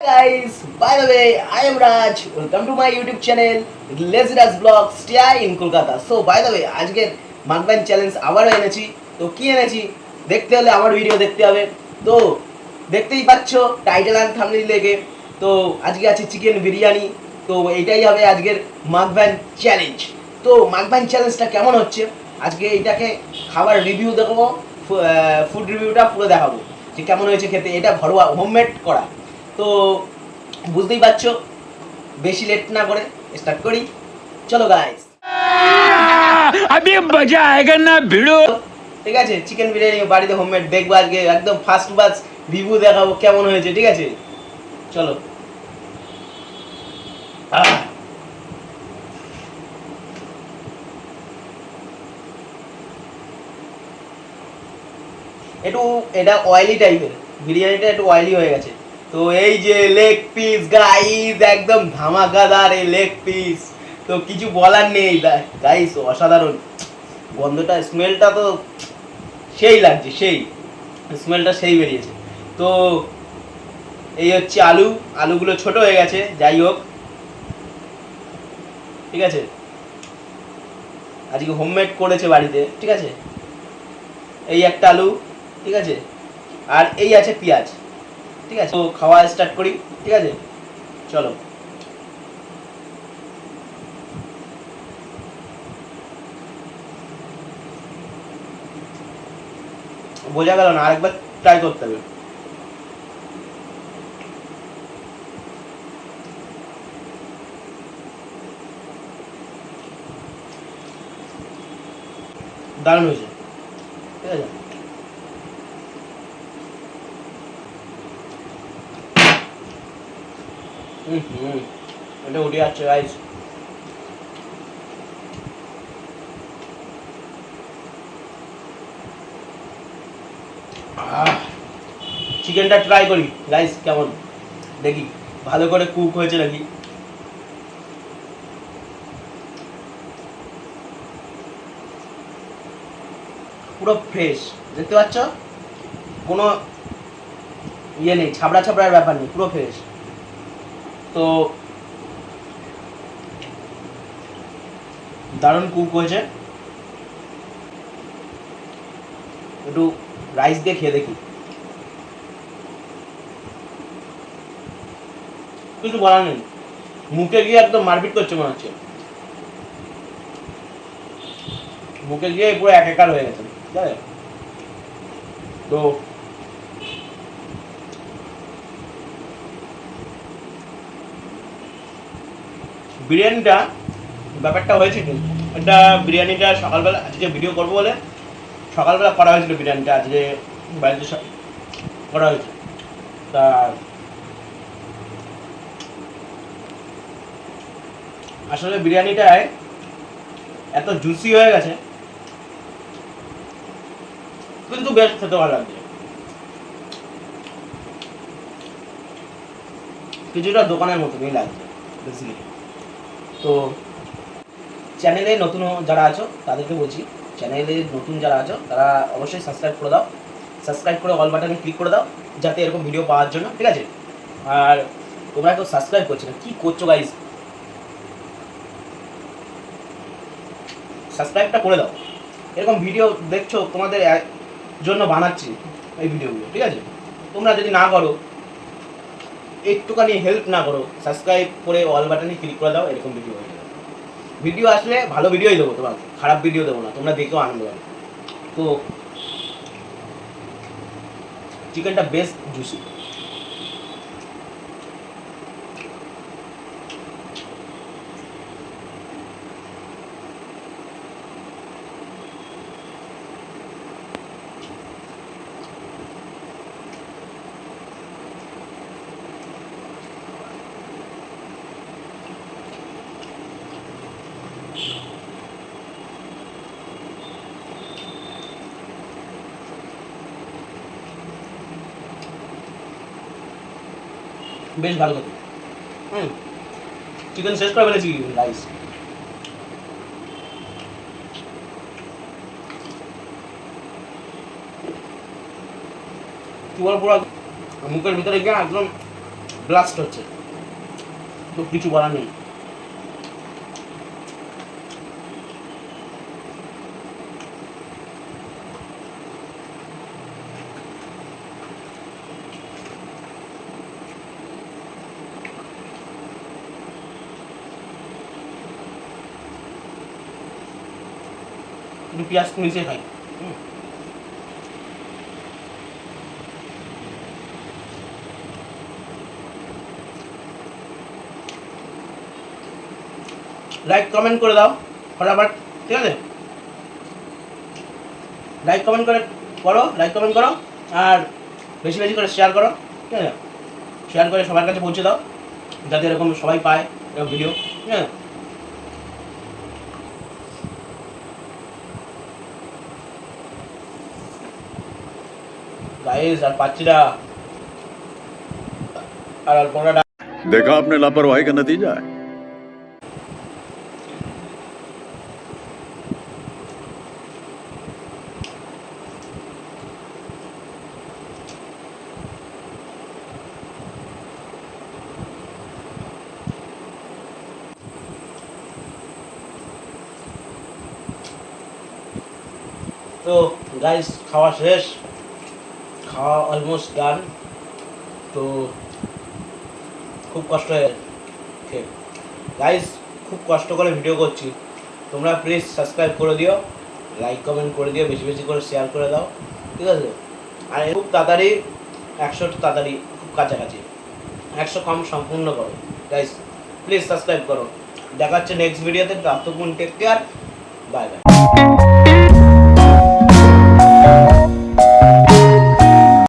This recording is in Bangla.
Guys, by the way, I am Raj. Welcome to my YouTube channel, Lazy Raj Vlog, stay in Kolkata. So, by the way, আজকের মাকবান চ্যালেঞ্জ আবারও এনেছি। তো কি এনেছি দেখতে হলে আমার ভিডিও দেখতে হবে। তো দেখতেই পাচ্ছ টাইটেল আর থাম্বনেইল দেখে। তো আজকে আছে চিকেন বিরিয়ানি। তো এইটাই হবে আজকের মাকবান চ্যালেঞ্জ। তো মাকবান চ্যালেঞ্জটা কেমন হচ্ছে আজকে এইটাকে খাবার রিভিউ দেখাবো, ফুড রিভিউটা পুরো দেখাবো যে কেমন হয়েছে খেতে। এটা ঘরোয়া হোমমেড করা। তো বুঝতেই পারছো, বেশি লেট না করে স্টার্ট করি। চলো গাইস, अभी मजा आएगा ना भिड़ो। ঠিক আছে, চিকেন বিরিয়ানি বাড়িতে হোমমেড দেখবো আজকে, একদম ফার্স্ট বাস রিভিউ দেখাবো কেমন হয়েছে। ঠিক আছে, চলো। একটু এটা অয়েলি টাইপের, বিরিয়ানিটা একটু অয়েলি হয়ে গেছে। তো এই যে লেগ পিস গাইস, একদম ধামাকাদার এই লেগ পিস। তো কিছু বলার নেই গাইস, অসাধারণ গন্ধটা, স্মেলটা তো সেই লাগছে, সেই স্মেলটা সেই বেরিয়েছে। তো এই হচ্ছে আলুগুলো ছোট হয়ে গেছে, যাই হোক ঠিক আছে। আজকে হোমমেড করেছে বাড়িতে, ঠিক আছে। এই একটা আলু, ঠিক আছে, আর এই আছে পেঁয়াজ, ঠিক আছে। তো খাওয়া স্টার্ট করি, ঠিক আছে, চলো। বোঝা গেল না, আরেকবার ট্রাই করতে হবে। দারুণ হয়েছে, ঠিক আছে। এটা উঠে যাচ্ছে গাইস। চিকেনটা ট্রাই করি গাইস, কেমন দেখি, ভালো করে কুক হয়েছে নাকি। পুরো ফ্রেশ, দেখতে পাচ্ছ, কোনো ইয়ে নেই, ছাবড়া ছাবড়ার ব্যাপার নেই, পুরো ফ্রেশ। তো দারুণ কুক হয়েছে। একটু রাইস দিয়ে খেয়ে দেখি। কিছু বলার নেই, মুখে গিয়ে একদম মারপিট করছে মনে হচ্ছে, মুখে গিয়ে পুরো একাকার হয়ে গেছে, ঠিক আছে। তো বিরিয়ানিটা ব্যাপারটা হয়েছে কি, এটা বিরিয়ানিটা সকালবেলা আজকে ভিডিও করবো বলে সকালবেলা করা হয়েছিল, বিরিয়ানিটা আজকে বাড়িতে করা হয়েছে। তা আসলে বিরিয়ানিটায় এত জুসি হয়ে গেছে, কিন্তু বেশ খেতে ভালো লাগছে। কিছুটা দোকানের মতনই লাগছে বেসিক্যালি। তো চ্যানেলে নতুন যারা আছো তাদেরকে বলছি, চ্যানেলে নতুন যারা আছো তারা অবশ্যই সাবস্ক্রাইব করে দাও, সাবস্ক্রাইব করে অল বাটনে ক্লিক করে দাও, যাতে এরকম ভিডিও পাওয়ার জন্য, ঠিক আছে। আর তোমরা কেউ সাবস্ক্রাইব করছো না, কী করছো গাইজ, সাবস্ক্রাইবটা করে দাও। এরকম ভিডিও দেখছো, তোমাদের জন্য বানাচ্ছি এই ভিডিওগুলো, ঠিক আছে। তোমরা যদি না করো, একটুখানি হেল্প না করো, সাবস্ক্রাইব করে অল বাটনে ক্লিক করে দাও, এরকম ভিডিও হয়ে যাবে। ভিডিও আসলে ভালো ভিডিওই দেবো তোমাকে, খারাপ ভিডিও দেবো না, তোমরা দেখেও আনন্দ পাবে। তো চিকেনটা বেশ জুসি। বেশ ভালো খেতে। চিকেন শেষ করে ফেলেছি, রাইস। কি বল, পুরো মুখের ভিতরে গিয়ে একদম ব্লাস্ট হচ্ছে, তো কিছু বলার নেই। একটু পেঁয়াজ মিশিয়ে খাই। লাইক কমেন্ট করে দাও ফটাফট, ঠিক আছে? লাইক কমেন্ট করো আর বেশি বেশি করে শেয়ার করো, ঠিক আছে? শেয়ার করে সবার কাছে পৌঁছে দাও যাতে এরকম সবাই পায় এরকম ভিডিও, ঠিক আছে? গাইস আর পাচ্ছি না, আর অল্পটা देखा आपने लापरवाही का नतीजा है। তো গাইস খাওয়া শেষ, খাওয়া অলমোস্ট ডান। তো খুব কষ্ট হয়ে গাইস, খুব কষ্ট করে ভিডিও করছি, তোমরা প্লিজ সাবস্ক্রাইব করে দিও, লাইক কমেন্ট করে দিও, বেশি বেশি করে শেয়ার করে দাও, ঠিক আছে? আর খুব তাড়াতাড়ি 100 তাড়াতাড়ি, খুব কাছাকাছি 100 কম সম্পূর্ণ করো গাইস, প্লিজ সাবস্ক্রাইব করো। দেখা হচ্ছে নেক্সট ভিডিওতে, ততক্ষণ টেক কেয়ার, বাই বাই।